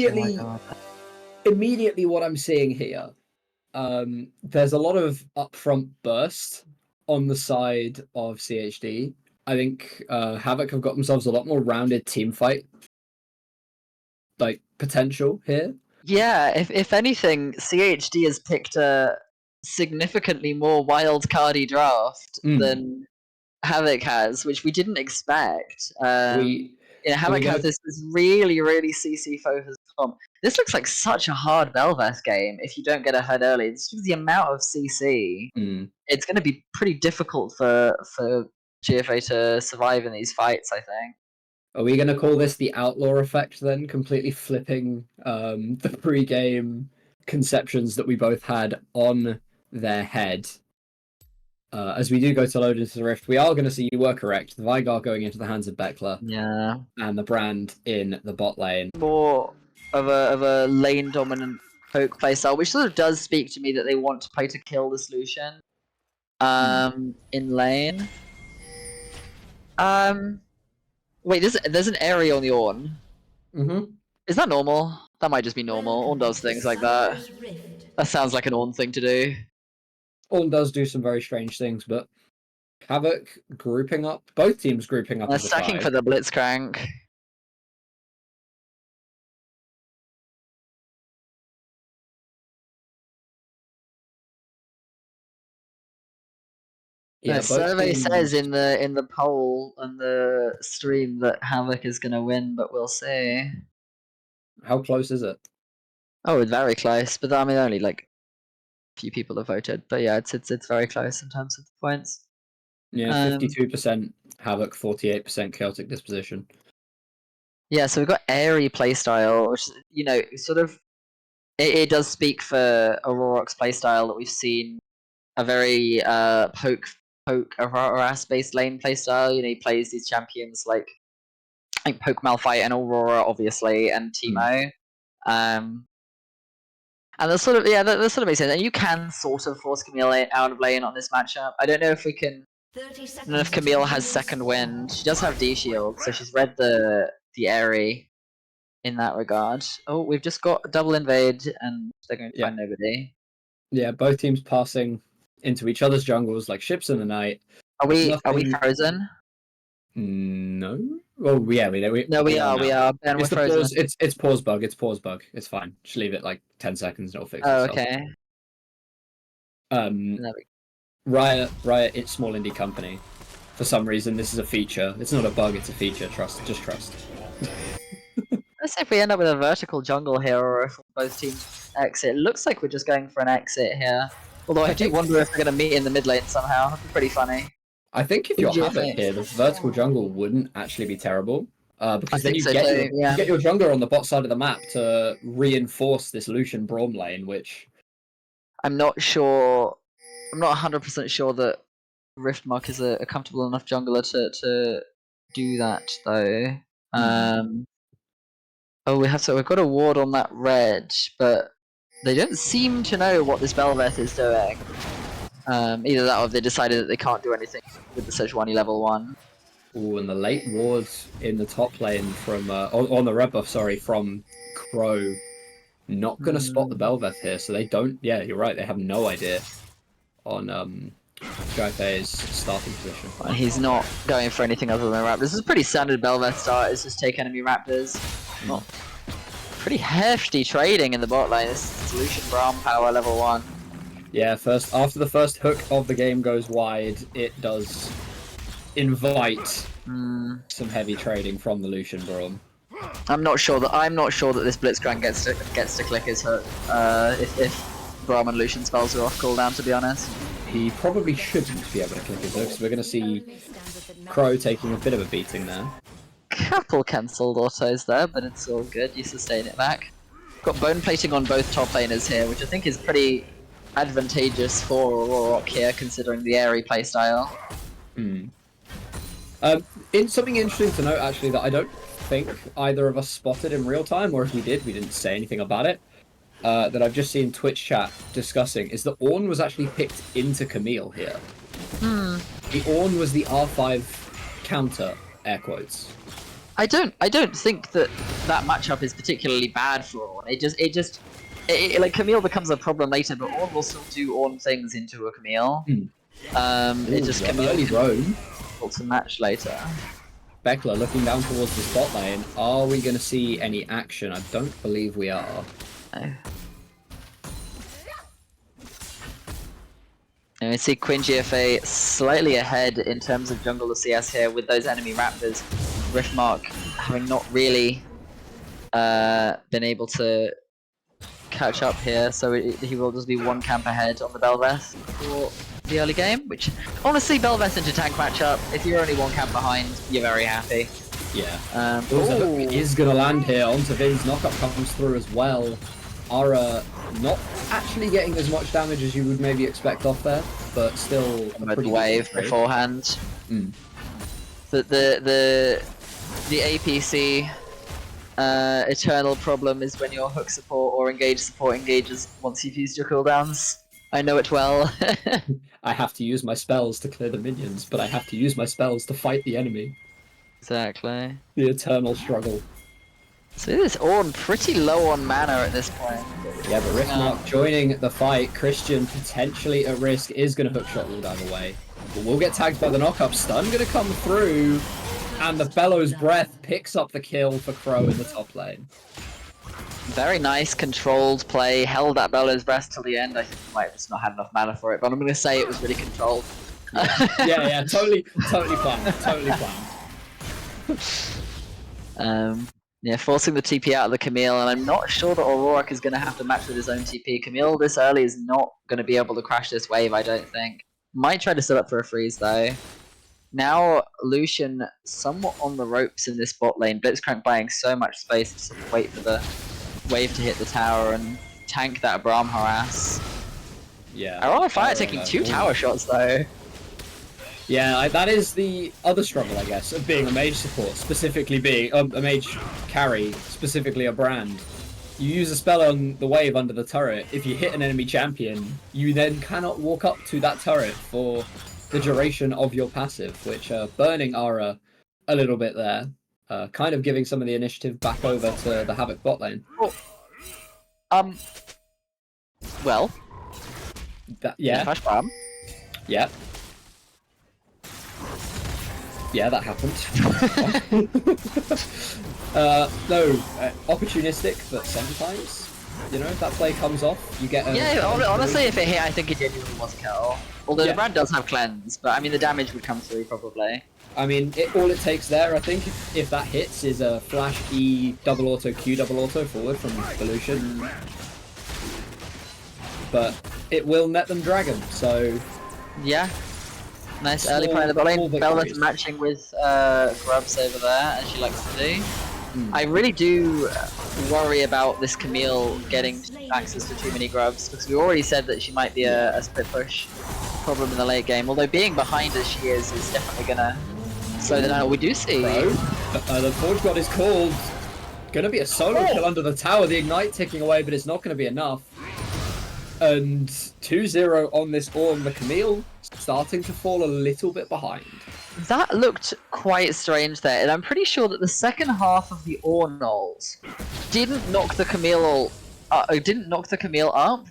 immediately, immediately what I'm seeing here, there's a lot of upfront burst on the side of CHD. I think Havoc have got themselves a lot more rounded team fight potential here. Yeah, if anything, CHD has picked a significantly more wild-cardy draft than Havoc has, which we didn't expect. Havoc has this really, really CC focused comp. This looks like such a hard Belveth game if you don't get ahead early. It's just the amount of CC. It's going to be pretty difficult for GFA to survive in these fights, I think. Are we going to call this the outlaw effect then? Completely flipping the pre-game conceptions that we both had on their head. As we do go to load into the Rift, we are going to see, you were correct, the Vigar going into the hands of Beckler. Yeah. And the Brand in the bot lane. More of a lane dominant poke playstyle, which sort of does speak to me that they want to play to kill the solution in lane. Wait, there's an area on the Ornn. Is that normal? That might just be normal. Ornn does things like that. That sounds like an Ornn thing to do. Ornn does do some very strange things, but Havoc grouping up, both teams grouping up. They're stacking for the Blitzcrank. Yeah, survey says in the poll and the stream that Havoc is gonna win, but we'll see. How close is it? Oh, it's very close, but I mean only like a few people have voted. But yeah, it's very close in terms of the points. Yeah, 52% Havoc, 48% Chaotic Disposition. Yeah, so we've got airy playstyle, which sort of it does speak for Aurora's playstyle that we've seen a very poke Aurora based lane playstyle. He plays these champions like Poke Malphite and Aurora, obviously, and Teemo. And that's sort of that sort of makes sense. And you can sort of force Camille out of lane on this matchup. I don't know if we can. I don't know if Camille has second wind. She does have D shield, so she's read the airy in that regard. Oh, we've just got a double invade, and they're going to find nobody. Yeah, both teams passing into each other's jungles like ships in the night. Are we frozen? No. Well, yeah, we are. And it's we're frozen. It's pause bug. It's pause bug. It's fine. Just leave it like 10 seconds and it'll fix itself. Okay. Riot, it's small indie company. For some reason, this is a feature. It's not a bug. It's a feature. Just trust. Let's see if we end up with a vertical jungle here, or if both teams exit. It looks like we're just going for an exit here. Although I do wonder if we're going to meet in the mid lane somehow. That'd be pretty funny. I think if you're Havoc here, the vertical jungle wouldn't actually be terrible. Because then you get your jungler on the bot side of the map to reinforce this Lucian Braum lane, which... I'm not sure... I'm not 100% sure that Riftmark is a comfortable enough jungler to do that, though. Oh, we've got a ward on that red, but they don't seem to know what this Belveth is doing. Either that or they decided that they can't do anything with the Sejuani level 1. Ooh, and the late ward in the top lane from on the red buff, sorry, from Crow. Not gonna spot the Belveth here, so they don't. Yeah, you're right. They have no idea on Jaipe's starting position. He's not going for anything other than Raptors. This is a pretty standard Belveth start. It's just take enemy Raptors. Not pretty hefty trading in the bot lane. This is Lucian Braum power level 1. Yeah, after the first hook of the game goes wide, it does invite some heavy trading from the Lucian Braum. I'm not sure that this Blitzcrank gets to click his hook if Braum and Lucian spells are off cooldown, to be honest. He probably shouldn't be able to click his hook, so we're going to see Crow taking a bit of a beating there. Couple cancelled autos there, but it's all good. You sustain it back. Got bone plating on both top laners here, which I think is pretty advantageous for Aurora here, considering the airy playstyle. It's something interesting to note, actually, that I don't think either of us spotted in real time, or if we did, we didn't say anything about it. That I've just seen Twitch chat discussing is that Ornn was actually picked into Camille here. The Ornn was the R5 counter, air quotes. I don't think that matchup is particularly bad for Ornn. Like Camille becomes a problem later, but Ornn will still do Ornn things into a Camille. It just Camille early roam. To match later. Beckler looking down towards the spot lane. Are we going to see any action? I don't believe we are. No. And we see Quinn GFA slightly ahead in terms of jungle CS here with those enemy raptors. Riftmark having not really been able to catch up here, so he will just be one camp ahead on the Belveth for the early game, which honestly, Belveth into tank matchup, if you're only one camp behind, you're very happy. Yeah. Is going to land here onto Vin's. Knockup comes through as well. Ara not actually getting as much damage as you would maybe expect off there, but still a pretty wave beforehand. The APC eternal problem is when your hook support or engage support engages once you've used your cooldowns. I know it well. I have to use my spells to clear the minions, but I have to use my spells to fight the enemy. Exactly. The eternal struggle. So this Ornn pretty low on mana at this point. Yeah, but Riftmark joining the fight. Christian potentially at risk, is going to hookshot all down the way. But will get tagged by the knockup. Stun going to come through. And the Bellows Breath picks up the kill for Crow in the top lane. Very nice controlled play. Held that Bellows Breath till the end. I think he might have just not had enough mana for it, but I'm going to say it was really controlled. Yeah, totally planned. Totally planned. Yeah, forcing the TP out of the Camille, and I'm not sure that Aurorak is going to have to match with his own TP. Camille this early is not going to be able to crash this wave, I don't think. Might try to set up for a freeze though. Now Lucian somewhat on the ropes in this bot lane. Blitzcrank buying so much space to sort of wait for the wave to hit the tower and tank that Braum harass. Yeah. Aurora Fire taking 2 tower shots though. Yeah, that is the other struggle, I guess, of being a mage support, specifically being a mage carry, specifically a brand. You use a spell on the wave under the turret. If you hit an enemy champion, you then cannot walk up to that turret for the duration of your passive, which burning Ara a little bit there, kind of giving some of the initiative back over to the Havoc bot lane. Oh. Well. Yeah. Flash bomb. Yeah. Yeah, that happened. No, opportunistic, but sometimes, you know, if that play comes off, you get a... Yeah, honestly, if it hit, I think it genuinely was a kill. Although the brand does have cleanse, but I mean, the damage would come through probably. I mean, all it takes there, I think, if that hits, is a flash E double auto Q double auto forward from Evolution. But it will net them dragon, so... Yeah. Nice early play in the bot lane. Belveth matching with Grubs over there, as she likes to do. I really do worry about this Camille getting access to too many Grubs, because we already said that she might be a split push problem in the late game. Although being behind as she is definitely gonna slow them down. We do see... the Forge God is called. Gonna be a solo kill under the tower, the Ignite ticking away, but it's not gonna be enough. And 2-0 on this Ornn. The Camille starting to fall a little bit behind. That looked quite strange there, and I'm pretty sure that the second half of the Ornn ult didn't knock the Camille up,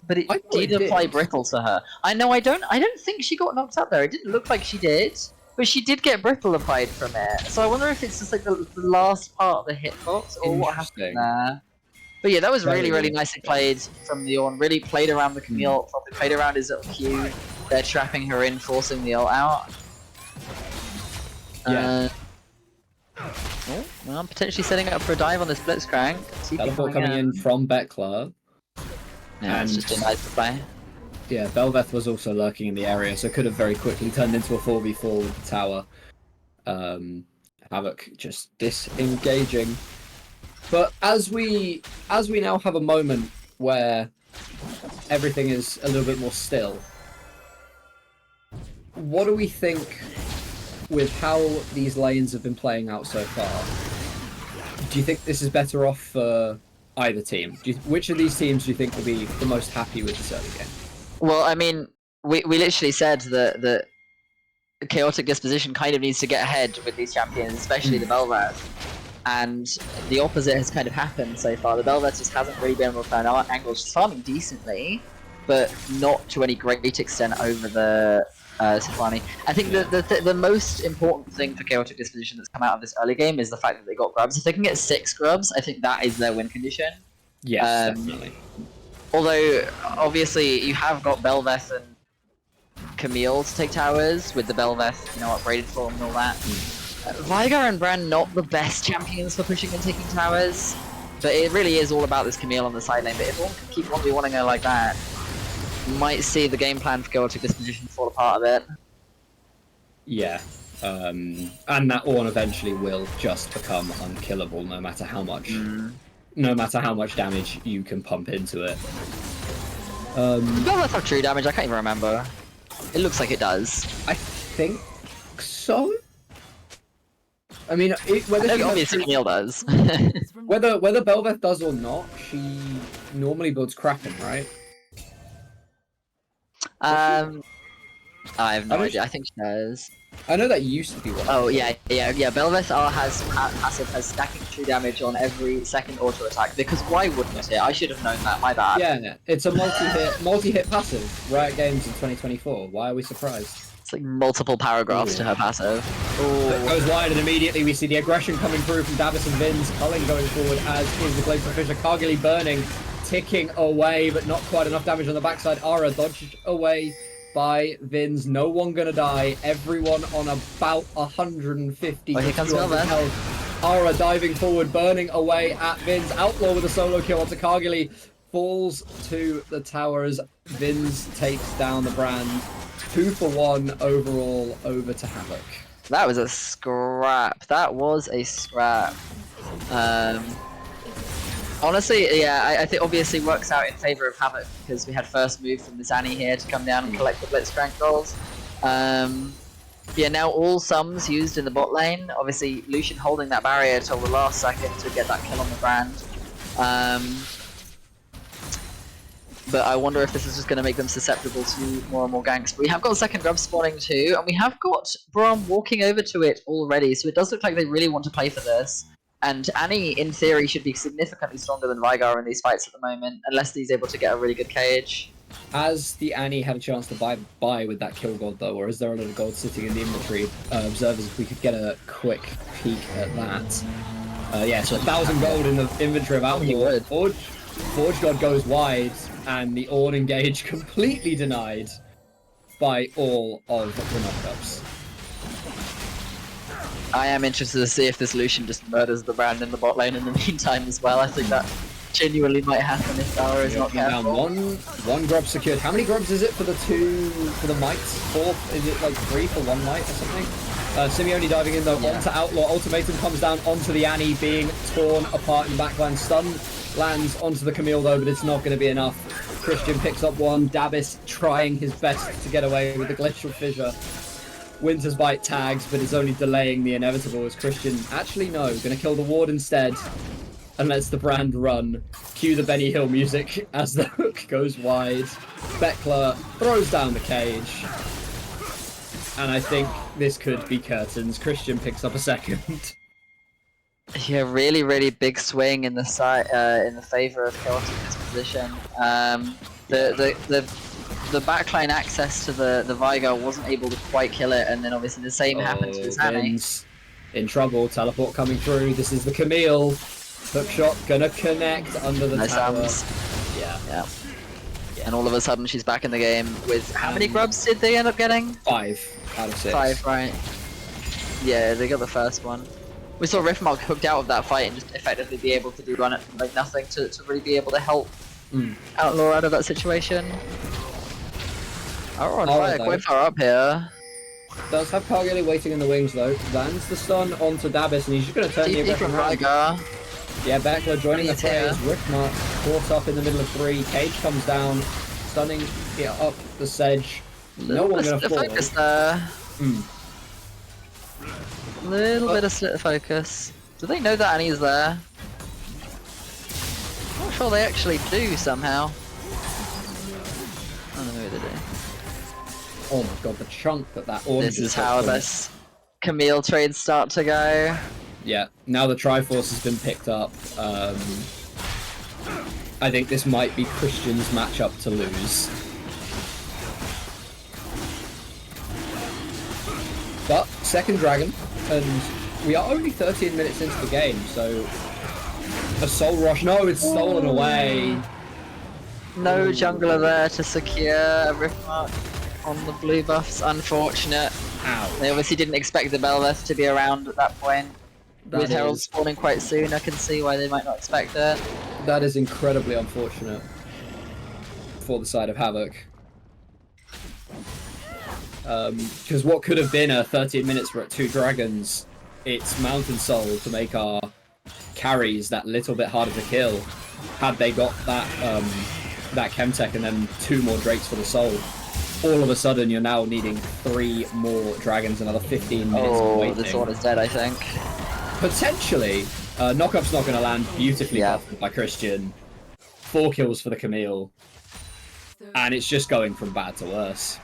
but it did apply brittle to her. I know, I don't think she got knocked up there. It didn't look like she did, but she did get brittle applied from it. So I wonder if it's just like the last part of the hitbox or what happened there. But yeah, that was really nicely played from the Ornn. Really played around the Camille, probably played around his little Q. They're trapping her in, forcing the ult out. Yeah. Well, potentially setting up for a dive on this Blitzcrank. Teleport coming in from Beckler. Yeah, it's just a nice play. Yeah, Belveth was also lurking in the area, so could have very quickly turned into a 4v4 with the tower. Havoc just disengaging. But as we now have a moment where everything is a little bit more still, what do we think with how these lanes have been playing out so far? Do you think this is better off for either team? Which of these teams do you think will be the most happy with this early game? Well, I mean, we literally said that Chaotic Disposition kind of needs to get ahead with these champions, especially the Belveth. and the opposite has kind of happened so far. The Bel'Veth just hasn't really been able to find angles. She's farming decently, but not to any great extent over the Sejuani. I think the most important thing for Chaotic Disposition that's come out of this early game is the fact that they got grubs. If they can get 6 grubs, I think that is their win condition. Yes, definitely. Although, obviously, you have got Bel'Veth and Camille to take towers, with the Bel'Veth, you know, upgraded form and all that. Veigar and Bran not the best champions for pushing and taking towers, but it really is all about this Camille on the side lane. But if one can keep 1v1ing her like that, you might see the game plan for Chaotic Disposition fall apart a bit. Yeah, and that Ornn eventually will just become unkillable, no matter how much, damage you can pump into it. Bel'Veth have true damage. I can't even remember. It looks like it does. I think so. I mean, whether she obviously Camille does. whether Bel'Veth does or not, she normally builds Kraken, right? I have no idea. I think she does. I know that used to be one. Oh yeah. Bel'Veth has passive has stacking true damage on every second auto attack. Because why wouldn't it? I should have known that. My bad. Yeah, it's a multi-hit passive. Riot Games in 2024. Why are we surprised? It's like multiple paragraphs to her passive. It goes wide, and immediately we see the aggression coming through from Davis and Vins. Culling going forward, as is the Glacial Fissure. Kargili burning, ticking away, but not quite enough damage on the backside. Ara dodged away by Vins. No one gonna die. Everyone on about 150 here comes health. Ara diving forward, burning away at Vins. Outlaw with a solo kill onto Kargili. Falls to the towers. Vins takes down the brand. 2 for 1 overall over to Havoc. That was a scrap. Honestly, yeah, I think obviously works out in favor of Havoc because we had first move from this Annie here to come down and collect the Blitzcrank rolls. Yeah, now all sums used in the bot lane. Obviously, Lucian holding that barrier till the last second to get that kill on the brand. But I wonder if this is just going to make them susceptible to more and more ganks. But we have got a second grub spawning too, and we have got Braum walking over to it already, so it does look like they really want to play for this. And Annie, in theory, should be significantly stronger than Veigar in these fights at the moment, unless he's able to get a really good cage. Has the Annie had a chance to buy with that kill gold though, or is there a little gold sitting in the inventory? Observers, if we could get a quick peek at that. Yeah, so 1,000 gold in the inventory of Outlaw. Forge God goes wide, and the Ornn engage completely denied by all of the knockups. I am interested to see if this Lucian just murders the brand in the bot lane in the meantime as well. I think that genuinely might happen if Dara is not careful. One grub secured. How many grubs is it for the mites? 4? Is it like 3 for 1 mite or something? Simeone diving in though onto Outlaw. Ultimatum comes down onto the Annie, being torn apart in backline. Stun lands onto the Camille though, but it's not going to be enough. Christian picks up one. Davis trying his best to get away with the Glacial Fissure. Winter's Bite tags, but it's only delaying the inevitable as Christian, actually no, going to kill the ward instead and lets the brand run. Cue the Benny Hill music as the hook goes wide. Beckler throws down the cage. And I think this could be curtains. Christian picks up a second. Yeah, really, really big swing in the in the favor of Chaotic Disposition. The backline access to the Veigar wasn't able to quite kill it, and then obviously the same happened to this Annie. In trouble, teleport coming through. This is the Camille. Hook shot gonna connect under the tower. Yeah. And all of a sudden she's back in the game with how many grubs did they end up getting? 5 out of 6. 5, right. Yeah, they got the first one. We saw Riftmark hooked out of that fight and just effectively be able to do run it from like nothing to really be able to help Outlaw out of that situation. Outlaw on fire, quite far up here. Does have Kargili waiting in the wings though. Lands the stun onto Davis and he's just going to turn the aggression around. Yeah, Beckler joining the players. Riftmark caught up in the middle of 3. Cage comes down, stunning up the sedge. No one going to fall. Focus there. Little bit of slit focus. Do they know that Annie's there? I'm not sure they actually do somehow. I don't know, maybe they do. Oh my god, the chunk that orange. This is how this Camille trades start to go. Yeah, now the Triforce has been picked up. I think this might be Christian's matchup to lose. But second dragon, and we are only 13 minutes into the game, so a Soul Rush. No, it's stolen away. No jungler there to secure a Riftmark on the blue buffs. Unfortunate. Ow. They obviously didn't expect the Belveth to be around at that point. With Herald spawning quite soon, I can see why they might not expect it. That is incredibly unfortunate for the side of Havoc. Because what could have been a 13 minutes for 2 dragons, it's Mountain Soul to make our carries that little bit harder to kill. Had they got that that Chemtech and then 2 more Drakes for the Soul, all of a sudden you're now needing 3 more dragons, another 15 minutes of waiting. This one is dead, I think. Potentially. Knockup's not going to land, beautifully buffed by Christian. 4 kills for the Camille. And it's just going from bad to worse.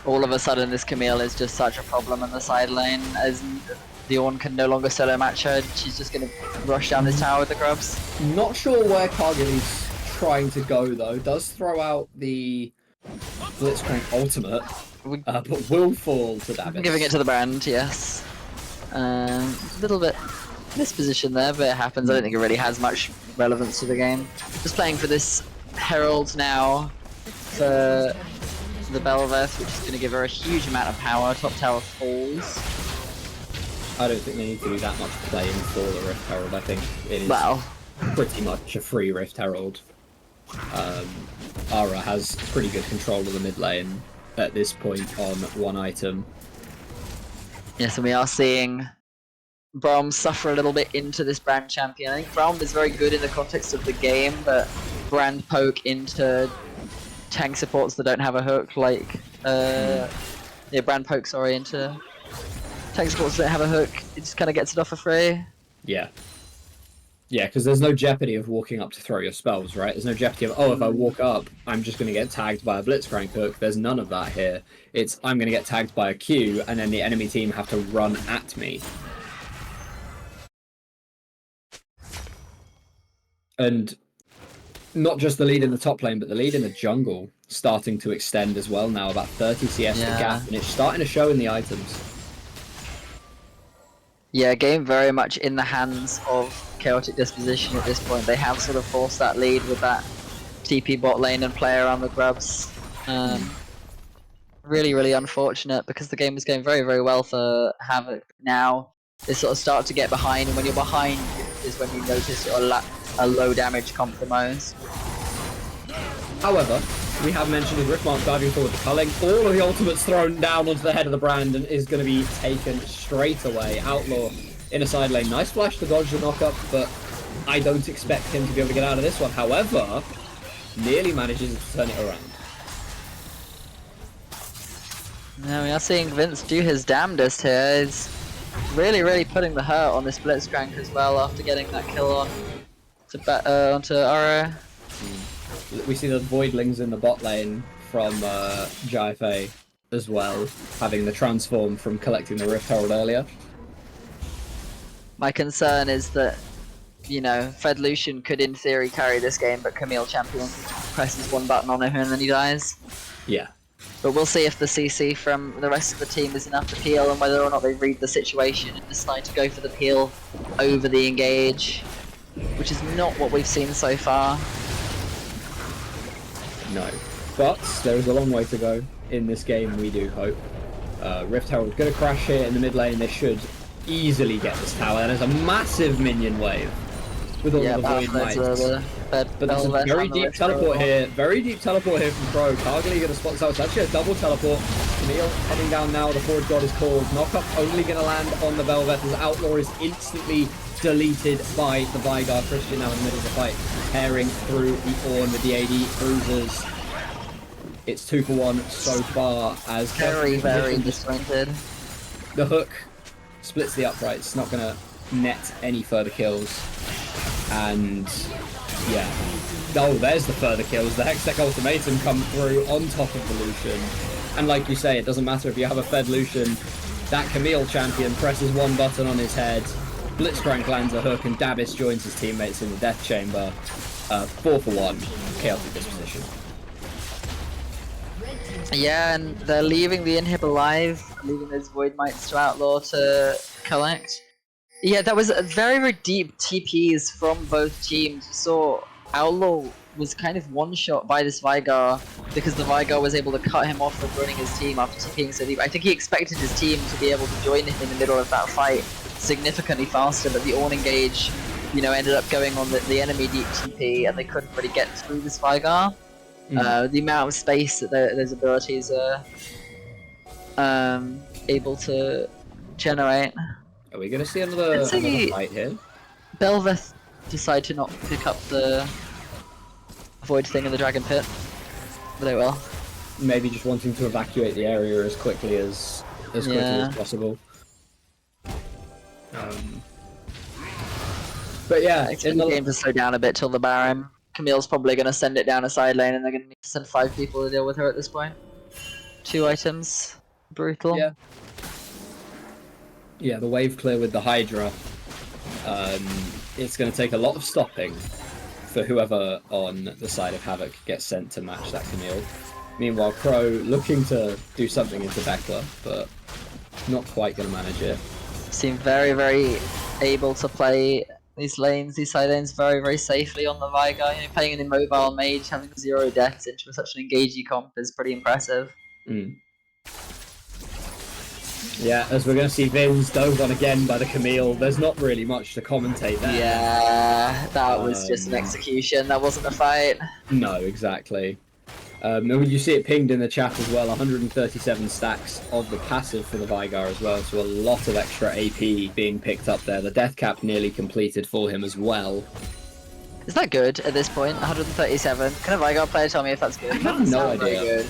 All of a sudden this Camille is just such a problem in the side lane, as the Ornn can no longer solo match her. She's just going to rush down this tower with the grubs. Not sure where Kargili's trying to go though. Does throw out the Blitzcrank ultimate, but will fall to damage. Giving it to the brand, yes. A little bit misposition there, but it happens. I don't think it really has much relevance to the game. Just playing for this Herald now for the Belveth, which is going to give her a huge amount of power. Top tower falls. I don't think they need to do that much playing for the Rift Herald. I think it is pretty much a free Rift Herald. Ara has pretty good control of the mid lane at this point on 1 item. Yes, and we are seeing Braum suffer a little bit into this brand champion. I think Braum is very good in the context of the game, but brand poke into tank supports that don't have a hook, like brand poke, sorry, into tank supports that don't have a hook, it just kind of gets it off for free. Yeah. Yeah, because there's no jeopardy of walking up to throw your spells, right? There's no jeopardy of, oh, if I walk up, I'm just going to get tagged by a Blitzcrank hook. There's none of that here. It's, I'm going to get tagged by a Q, and then the enemy team have to run at me. And not just the lead in the top lane, but the lead in the jungle starting to extend as well now, about 30 CS the gap, and it's starting to show in the items. Yeah, game very much in the hands of Chaotic Disposition at this point. They have sort of forced that lead with that TP bot lane and play around the grubs. Really, really unfortunate, because the game is going very, very well for Havoc now. They sort of start to get behind, and when you're behind is when you notice a low damage compromise. However, we have mentioned with Riftmark diving forward to culling, all of the ultimates thrown down onto the head of the brand and is going to be taken straight away. Outlaw in a side lane. Nice flash to dodge the knockup, but I don't expect him to be able to get out of this one. However, nearly manages to turn it around. Now we are seeing Vince do his damnedest here. He's really, really putting the hurt on this Blitzcrank as well after getting that kill on onto Aura. We see the Voidlings in the bot lane from JFA as well, having the transform from collecting the Rift Herald earlier. My concern is that, you know, Fed Lucian could in theory carry this game, but Camille Champion presses 1 button on him and then he dies. Yeah. But we'll see if the CC from the rest of the team is enough to peel, and whether or not they read the situation and decide to go for the peel over the engage, which is not what we've seen so far. No, but there is a long way to go in this game, we do hope. Rift Herald going to crash here in the mid lane. They should easily get this tower. There's a massive minion wave with all the Void Knights. But there's a very deep teleport here. Very deep teleport here from Pro. Kargili going to spot this out. It's actually a double teleport. Camille coming down now. The Forge God is called. Knockup only going to land on the Belveth as Outlaw is instantly deleted by the Vygar. Christian now in the middle of the fight, tearing through the Ornn with the AD cruisers. It's 2 for 1 so far as very disjointed. The hook splits the uprights, not going to net any further kills. And yeah, oh, there's the further kills. The Hextech Ultimatum come through on top of the Lucian. And like you say, it doesn't matter if you have a fed Lucian. That Camille champion presses 1 button on his head Blitzcrank lands a hook, and Dabis joins his teammates in the death chamber. 4 for 1, chaotic disposition. Yeah, and they're leaving the Inhib alive, leaving those Void Mites to Outlaw to collect. Yeah, that was a very, very deep TPs from both teams. You saw Outlaw was kind of one-shot by this Vigar because the Vigar was able to cut him off from joining his team after TPing so deep. I think he expected his team to be able to join him in the middle of that fight significantly faster, but the Orn engage, you know, ended up going on the enemy deep TP and they couldn't really get through this Vigar. The amount of space that those abilities are able to generate. Are we going to see another fight here? Belveth decide to not pick up the Void thing in the Dragon Pit. But they will. Maybe just wanting to evacuate the area as quickly as possible. But yeah, the game to slow down a bit till the Baron. Camille's probably going to send it down a side lane and they're going to need to send 5 people to deal with her at this point. 2 items. Brutal. Yeah. Yeah, the wave clear with the Hydra. It's going to take a lot of stopping for whoever on the side of Havoc gets sent to match that Camille. Meanwhile, Crow looking to do something into Beckler, but not quite going to manage it. Seem very, very able to play these lanes, these side lanes, very, very safely on the Vigar. You know, playing an immobile mage, having 0 deaths into such an engagey comp is pretty impressive. Yeah, as we're going to see Vin's dove on again by the Camille. There's not really much to commentate there. Yeah, that was just an execution. That wasn't a fight. No, exactly. And you see it pinged in the chat as well, 137 stacks of the passive for the Vigar as well, so a lot of extra AP being picked up there. The death cap nearly completed for him as well. Is that good at this point? 137. Can a Vigar player tell me if that's good? I have no idea. Good.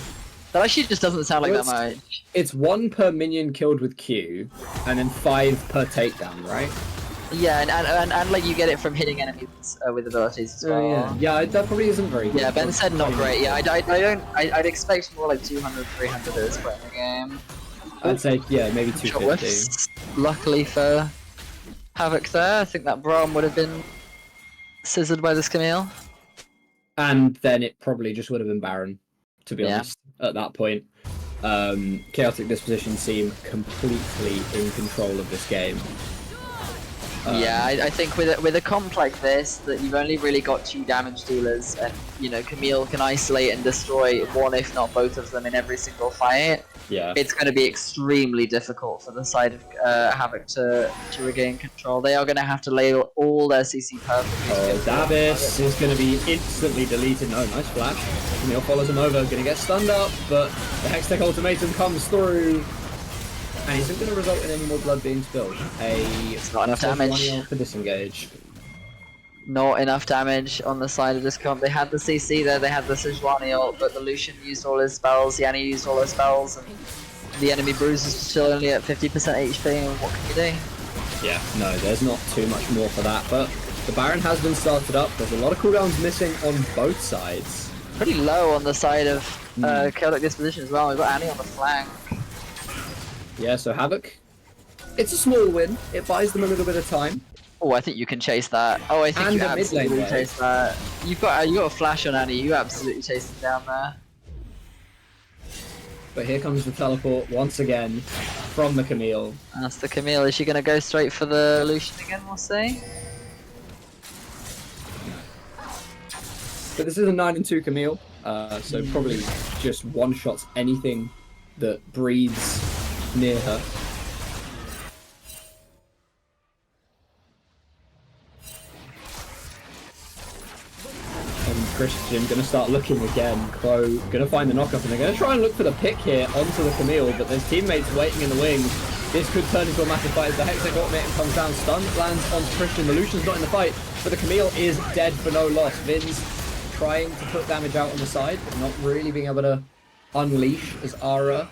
That actually just doesn't sound like that much. It's 1 per minion killed with Q, and then 5 per takedown, right? Yeah, and like you get it from hitting enemies with abilities as well. Yeah, that probably isn't very good. Yeah, Ben said not great. Yeah, I'd expect more like 200, 300 at this point in the game. I'd say, yeah, maybe 250. Luckily for Havoc there, I think that Braum would have been scissored by this Camille. And then it probably just would have been Baron, to be honest, at that point. Chaotic Disposition seem completely in control of this game. Yeah, I think with a comp like this, that you've only really got 2 damage dealers, and you know Camille can isolate and destroy 1, if not both of them in every single fight. Yeah, it's going to be extremely difficult for the side of Havoc to regain control. They are going to have to lay all their CC perfectly. Oh, Dabis is going to be instantly deleted. No, nice flash. Camille follows him over, going to get stunned up, but the Hextech ultimatum comes through. And isn't going to result in any more blood being spilled. It's not enough damage for disengage. Not enough damage on the side of this comp. They had the CC there, they had the Sejuani ult, but the Lucian used all his spells, Yanni used all his spells, and the enemy bruise is still only at 50% HP, and what can you do? Yeah, no, there's not too much more for that, but the Baron has been started up. There's a lot of cooldowns missing on both sides. Pretty low on the side of Chaotic Disposition as well. We've got Annie on the flank. Yeah, so Havoc, it's a small win. It buys them a little bit of time. Oh, I think you can chase that. Oh, I think and you absolutely chase that. You got a flash on Annie. You absolutely chase it down there. But here comes the teleport once again from the Camille. That's the Camille. Is she going to go straight for the Lucian again? We'll see. But this is a 9-2 Camille, so probably just one-shots anything that breathes near her. And Christian gonna start looking again. Crow gonna find the knockup, and they're gonna try and look for the pick here onto the Camille, but there's teammates waiting in the wings. This could turn into a massive fight as the Hextech ultimate comes down, stun lands onto Christian. The Lucian's not in the fight, but the Camille is dead for no loss. Vin's trying to put damage out on the side, but not really being able to unleash as Ara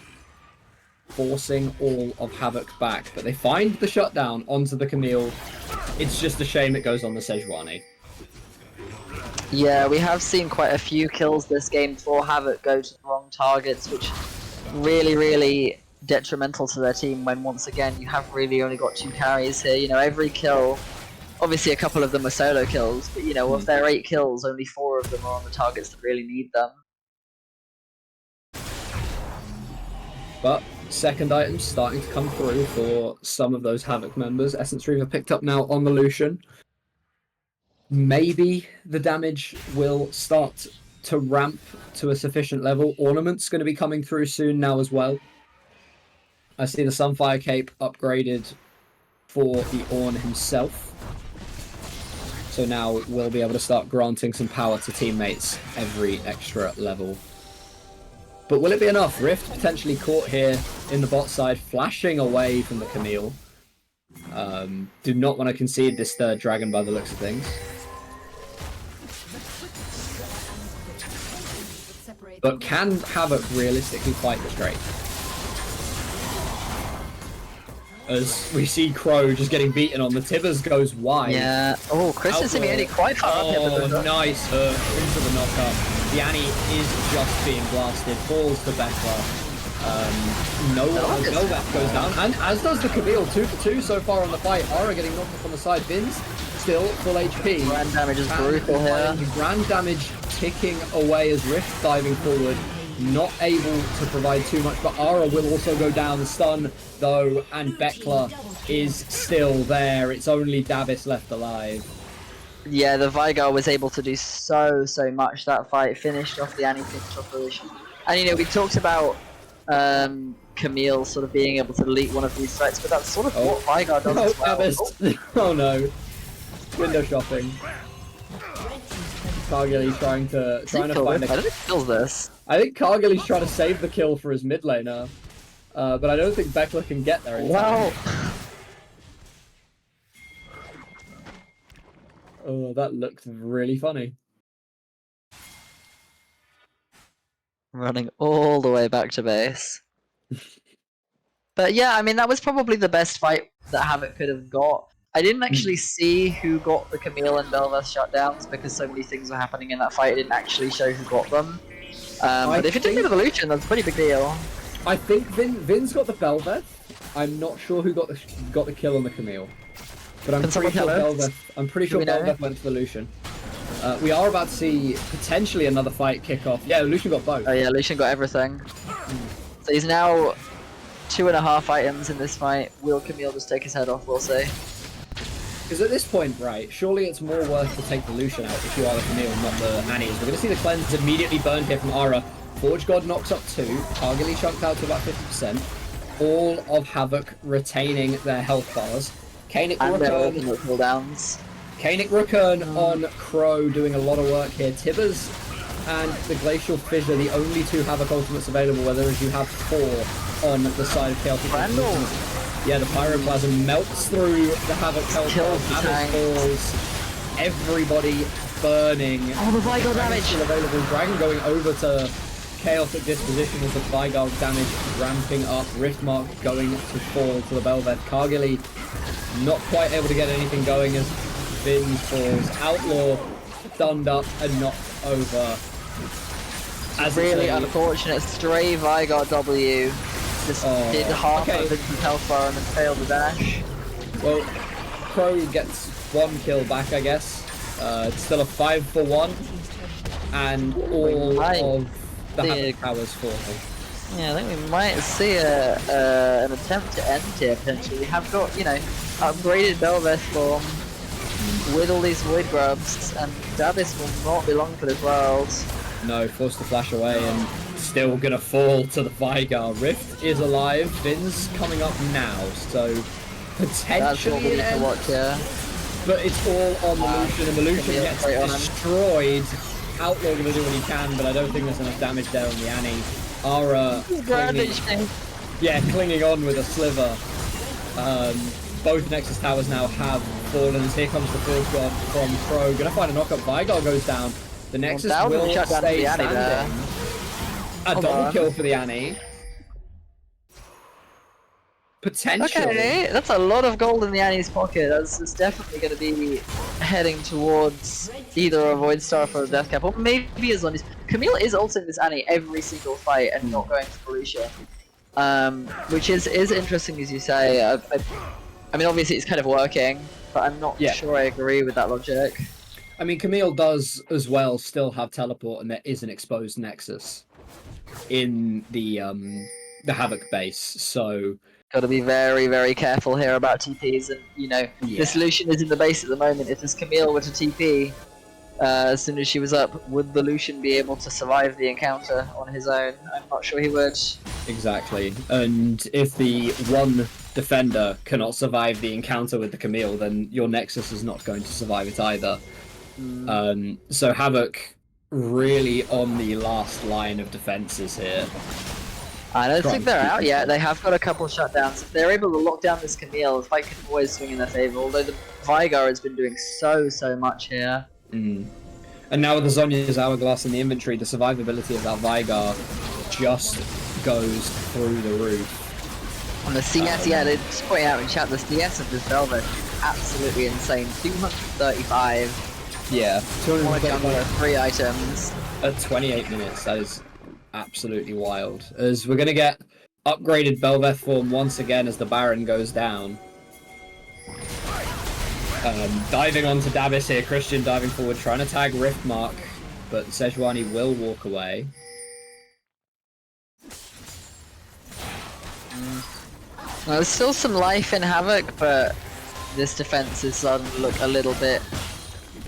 forcing all of Havoc back, but they find the shutdown onto the Camille. It's just a shame it goes on the Sejuani. Yeah, we have seen quite a few kills this game for Havoc go to the wrong targets, which really, really detrimental to their team when once again you have really only got 2 carries here. You know, every kill, obviously a couple of them are solo kills, but you know, of their 8 kills, only 4 of them are on the targets that really need them. But second item starting to come through for some of those Havoc members. Essence Reaver picked up now on the Lucian. Maybe the damage will start to ramp to a sufficient level. Ornament's going to be coming through soon now as well. I see the Sunfire Cape upgraded for the Ornn himself. So now we'll be able to start granting some power to teammates every extra level. But will it be enough? Rift potentially caught here in the bot side, flashing away from the Camille. Do not want to concede this third dragon by the looks of things. But can Havoc realistically fight this Drake? As we see Crow just getting beaten on, the Tibbers goes wide. Yeah. Oh, Chris is immediately quite far up here. Oh, nice hurt into the knockup. The Annie is just being blasted, falls to Becca. Novak goes down, and as does the Camille, 2 for 2 so far on the fight. Aura getting knocked off on the side. Vin's still full HP. Grand damage is brutal here. Grand damage ticking away as Rift diving forward. Not able to provide too much, but Aura will also go down. Stun, though, and Bekla is still there. It's only Davis left alive. Yeah, the Vigar was able to do so much that fight. Finished off the Annie, finished off the Lucian. And you know, we talked about Camille sort of being able to delete one of these threats, but that's sort of what Vigar does as well. Davis. Oh no. Window shopping. Cargilly's trying to find a... I don't think he kills this. I think Cargilly's trying to save the kill for his mid laner. But I don't think Bekla can get there in time. Wow. Oh, that looked really funny. Running all the way back to base. But yeah, I mean, that was probably the best fight that Havoc could have got. I didn't actually see who got the Camille and Belveth shutdowns because so many things were happening in that fight. It didn't actually show who got them. But if it didn't go to the Lucian, that's a pretty big deal. I think Vin's got the Belveth. I'm not sure who got the kill on the Camille. But I'm pretty sure Belveth went to the Lucian. We are about to see potentially another fight kick off. Yeah, Lucian got both. Oh yeah, Lucian got everything. So he's now 2.5 items in this fight. Will Camille just take his head off, we'll see. Because at this point, right, surely it's more worth to take the Lucian out if you are the Camille, not the Annies. We're going to see the cleanse immediately burned here from Aura. Forge God knocks up 2. Cargilly chunked out to about 50%. All of Havoc retaining their health bars. Kaenic Raccoon on Crow doing a lot of work here. Tibbers and the Glacial Fissure, the only 2 Havoc ultimates available, whereas you have 4 on the side of Chaotic. Yeah, the Pyroclasm melts through the Havoc health. Havoc falls. Everybody burning. Oh, the Vigal damage! Still available. Dragon going over to Chaotic Disposition with the Vigal damage ramping up. Riftmark going to fall to the Belveth. Cargilly not quite able to get anything going as Vin falls. Outlaw stunned up and knocked over. As really unfortunate. Stray Vigar W. Just did half of Vince's health bar and then failed the dash. Well, Crow gets 1 kill back, I guess. It's still a 5 for 1, and all of the Havoc powers for him. Yeah, I think we might see an attempt to end here potentially. We have got, you know, upgraded Belveth form with all these Void Grubs, and Davis will not be long for this world. No, forced to flash away and still gonna fall to the Vigar. Rift is alive. Vin's coming up now, so potentially that's what we need to watch here. But it's all on the Lucian, and the Lucian gets destroyed. Outlaw gonna do what he can, but I don't think there's enough damage there on the Annie. Aura clinging on with a sliver. Both Nexus Towers now have fallen, as here comes the Forge God from Crow. Gonna find a knockup. Vigar goes down. The Nexus will stay standing. A double kill for the Annie. Potentially. Okay, that's a lot of gold in the Annie's pocket. That's definitely going to be heading towards either a Void Staff or a Death Cap, or maybe as long as Camille is ulting this Annie every single fight and not going for Lucian. Which is interesting, as you say. I mean, obviously it's kind of working, but I'm not sure I agree with that logic. I mean, Camille does as well still have teleport, and there is an exposed nexus in the Havoc base, so Got to be very, very careful here about TPs, and this Lucian is in the base at the moment. If this Camille were to TP as soon as she was up, would the Lucian be able to survive the encounter on his own? I'm not sure he would. Exactly, and if the one defender cannot survive the encounter with the Camille, then your Nexus is not going to survive it either. So Havoc really on the last line of defenses here. I don't think they're out yet. They have got a couple shutdowns. If they're able to lock down this Camille, the fight can always swing in their favor, although the Vigar has been doing so much here. And now with the Zhonya's Hourglass in the inventory, the survivability of that Vigar just goes through the roof. On the CS, they just point out in chat, the CS of this Velvet is absolutely insane. 235. Yeah, 235 3 items. At 28 minutes, that is absolutely wild. As we're going to get upgraded Belveth form once again as the Baron goes down. Diving onto Davis here, Christian diving forward, trying to tag Riftmark, but Sejuani will walk away. Well, there's still some life in Havoc, but this defense is starting to look a little bit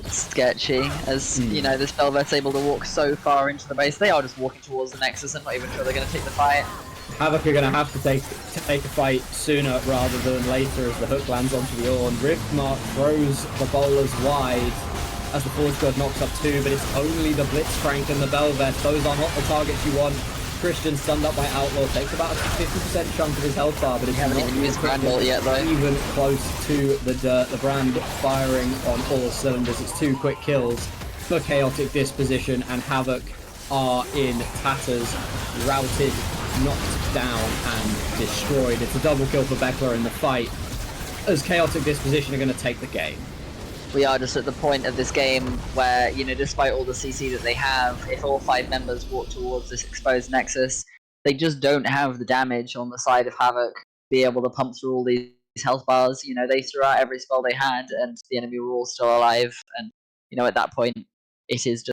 sketchy, as this Belvet's able to walk so far into the base. They are just walking towards the Nexus. I'm not even sure they're going to take the fight. Havoc are going to have to take a fight sooner rather than later as the hook lands onto the Ornn. Riftmark throws the bowlers wide as the Forge God knocks up 2, but it's only the Blitzcrank and the Belvet. Those are not the targets you want. Christian stunned up by Outlaw, takes about a 50% chunk of his health bar, but it's not even close to the dirt. The Brand firing on all cylinders. It's 2 quick kills for Chaotic Disposition, and Havoc are in tatters, routed, knocked down, and destroyed. It's a double kill for Beckler in the fight, as Chaotic Disposition are going to take the game. We are just at the point of this game where, despite all the CC that they have, if all 5 members walk towards this exposed Nexus, they just don't have the damage on the side of Havoc to be able to pump through all these health bars. They threw out every spell they had, and the enemy were all still alive, and, at that point, it is just